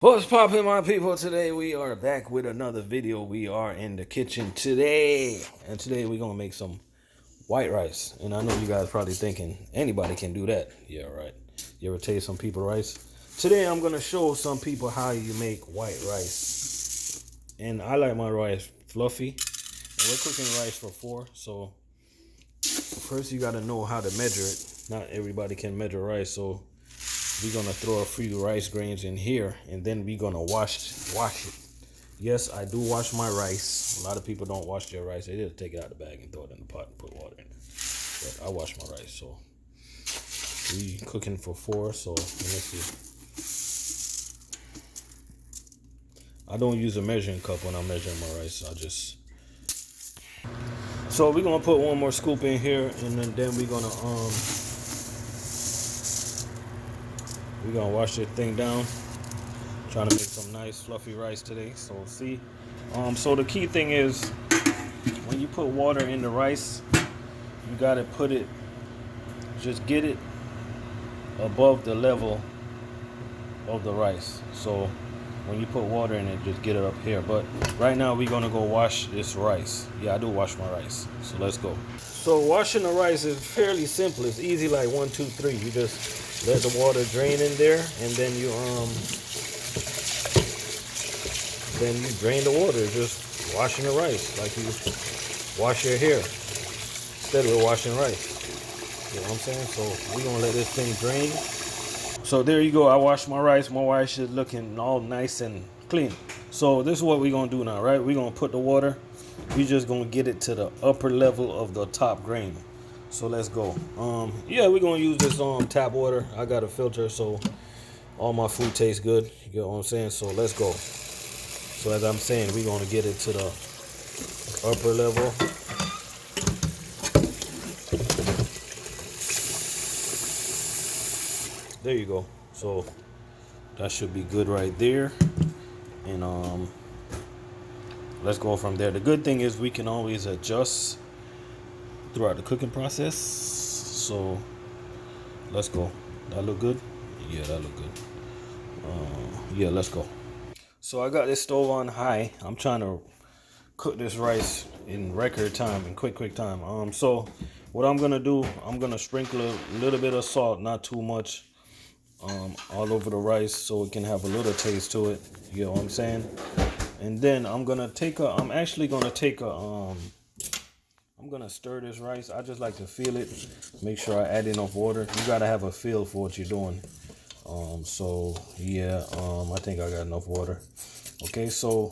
What's poppin', my people? Today we are back with another video. We are in the kitchen today, and today we're gonna make some white rice. And I know you guys probably thinking anybody can do that. Yeah, right. You ever taste some people rice? Today I'm gonna show some people how you make white rice. And I like my rice fluffy. And we're cooking rice for four, so first you gotta know how to measure it. Not everybody can measure rice, so we're gonna throw a few rice grains in here, and then we're gonna wash it. Yes, I do wash my rice. A lot of people don't wash their rice. They just take it out of the bag and throw it in the pot and put water in it. But I wash my rice, so we cooking for four. So let me see. I don't use a measuring cup when I'm measuring my rice. So we're gonna put one more scoop in here, and then we're gonna wash this thing down. Trying to make some nice fluffy rice today. So see, so the key thing is when you put water in the rice, you gotta just get it above the level of the rice. So when you put water in it, just get it up here. But right now we're gonna go wash this rice. Yeah, I do wash my rice. So let's go. So washing the rice is fairly simple. It's easy, like 1, 2, 3. You just let the water drain in there, and then you drain the water. Just washing the rice like you wash your hair instead of washing rice. You know what I'm saying? So we're gonna let this thing drain. So there you go. I washed my rice. My rice is looking all nice and clean. So this is what we're gonna do now, right? We're gonna put the water. We're just gonna get it to the upper level of the top grain. So let's go. Yeah, we're gonna use this tap water. I got a filter, so all my food tastes good. You get what I'm saying? So let's go. So as I'm saying, we're gonna get it to the upper level. There you go. So that should be good right there. And let's go from there. The good thing is we can always adjust throughout the cooking process. So let's go. That look good? Yeah, that look good. Yeah, let's go. So I got this stove on high. I'm trying to cook this rice in record time, in quick time. So what I'm gonna do, I'm gonna sprinkle a little bit of salt, not too much, all over the rice, so it can have a little taste to it. You know what I'm saying? And then I'm actually gonna I'm gonna stir this rice. I just like to feel it, make sure I add enough water. You gotta have a feel for what you're doing. So yeah, I think I got enough water. Okay, so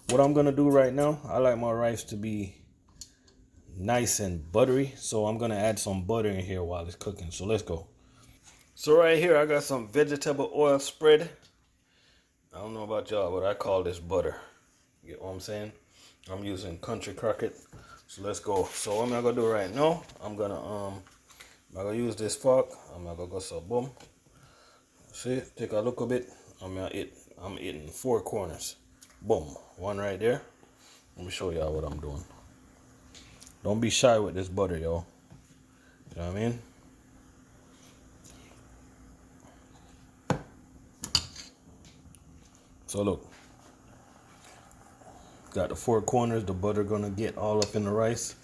what I'm gonna do right now, I like my rice to be nice and buttery, so I'm gonna add some butter in here while it's cooking. So let's go. So right here I got some vegetable oil spread. I don't know about y'all, but I call this butter. You get what I'm saying? I'm using country crockett. So let's go. So what am I gonna do right now? I'm gonna use this fork. I'm gonna go so boom. See, take a look a bit. I'm eating 4 corners. Boom. One right there. Let me show y'all what I'm doing. Don't be shy with this butter, y'all. You know what I mean? So look. Got the 4 corners. The butter gonna get all up in the rice.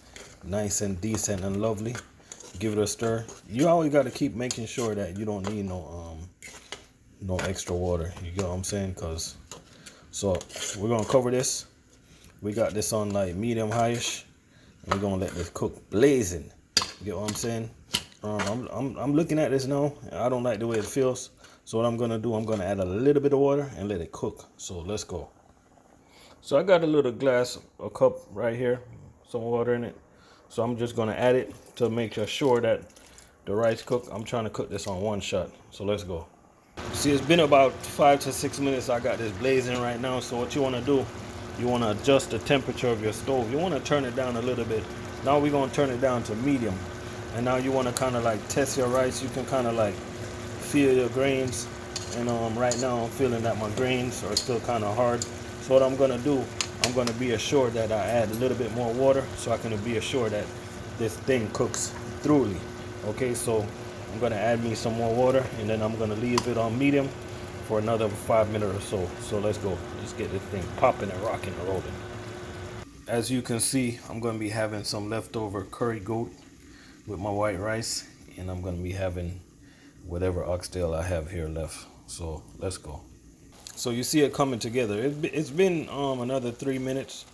Nice and decent and lovely. Give it a stir. You always gotta keep making sure that you don't need no extra water. You get what I'm saying? So we're gonna cover this. We got this on like medium highish. And we're gonna let this cook blazing. You get what I'm saying? I'm looking at this now. I don't like the way it feels. So what I'm gonna do, I'm gonna add a little bit of water and let it cook. So let's go. So I got a little a cup right here, some water in it. So I'm just gonna add it to make sure that the rice cook. I'm trying to cook this on one shot. So let's go. See, it's been about 5 to 6 minutes. I got this blazing right now. So what you wanna do, you wanna adjust the temperature of your stove. You wanna turn it down a little bit. Now we're gonna turn it down to medium. And now you wanna kinda like test your rice. You can kinda like feel your grains. And right now I'm feeling that my grains are still kinda hard. So what I'm gonna do, I'm gonna be assured that I add a little bit more water so I can be assured that this thing cooks thoroughly. Okay, so I'm gonna add me some more water, and then I'm gonna leave it on medium for another 5 minutes or so. So let's go. Let's get this thing popping and rocking and rolling. As you can see, I'm going to be having some leftover curry goat with my white rice, and I'm going to be having whatever oxtail I have here left. So let's go. So you see it coming together. It's been another 3 minutes,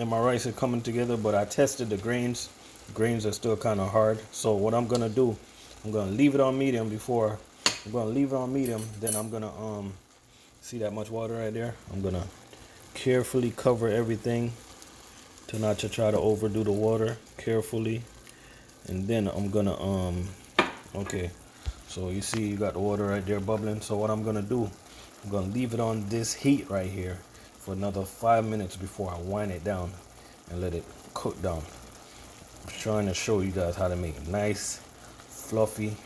and my rice is coming together. But I tested the grains. Grains are still kind of hard. So what I'm gonna do, I'm gonna leave it on medium before. I'm gonna leave it on medium. Then I'm gonna see that much water right there. I'm gonna carefully cover everything to not to try to overdo the water carefully, and then I'm gonna okay. So you see you got the water right there bubbling. So what I'm gonna do, I'm gonna leave it on this heat right here for another 5 minutes before I wind it down and let it cook down. I'm trying to show you guys how to make nice, fluffy,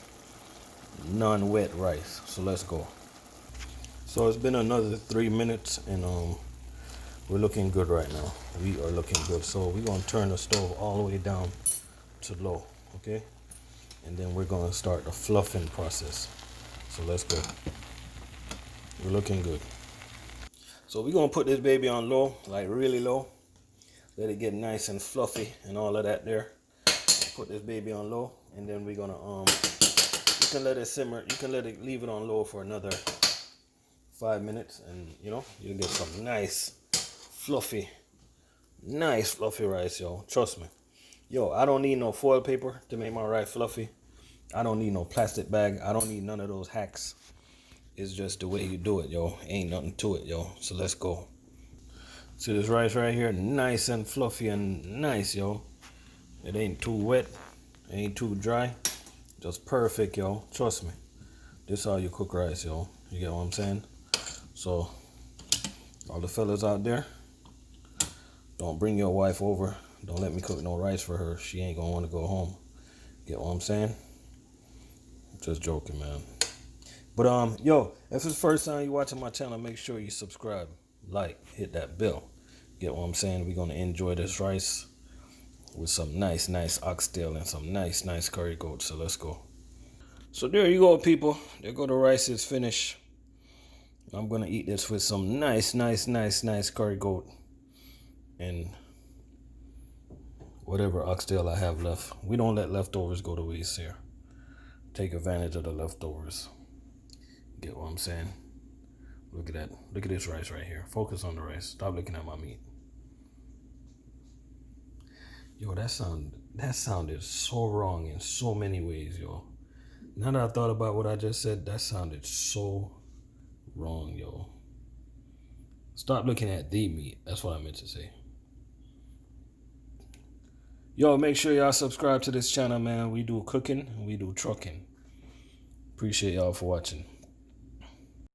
non-wet rice. So let's go. So it's been another 3 minutes, and we're looking good right now. We are looking good. So we're gonna turn the stove all the way down to low, okay? And then we're gonna start the fluffing process. So let's go. We're looking good. So we're gonna put this baby on low, like really low. Let it get nice and fluffy and all of that there. Put this baby on low, and then we're gonna you can let it simmer. You can leave it on low for another 5 minutes, and you'll get some nice fluffy rice, yo. Trust me. Yo, I don't need no foil paper to make my rice fluffy. I don't need no plastic bag. I don't need none of those hacks. It's just the way you do it, yo. Ain't nothing to it, yo. So let's go. See this rice right here? Nice and fluffy and nice, yo. It ain't too wet. It ain't too dry. Just perfect, yo. Trust me. This is how you cook rice, yo. You get what I'm saying? So, all the fellas out there, don't bring your wife over. Don't let me cook no rice for her. She ain't gonna want to go home. Get what I'm saying? Just joking, man. But yo, if it's the first time you watching my channel, make sure you subscribe, like, hit that bell. Get what I'm saying? We're gonna enjoy this rice with some nice oxtail and some nice curry goat. So let's go. So there you go, people. There go the rice is finished. I'm gonna eat this with some nice curry goat and whatever oxtail I have left. We don't let leftovers go to waste here. Take advantage of the leftovers. Get what I'm saying? Look at that. Look at this rice right here. Focus on the rice. Stop looking at my meat. Yo, that sounded so wrong in so many ways, yo. Now that I thought about what I just said, that sounded so wrong, yo. Stop looking at the meat. That's what I meant to say. Yo, make sure y'all subscribe to this channel, man. We do cooking and we do trucking. Appreciate y'all for watching.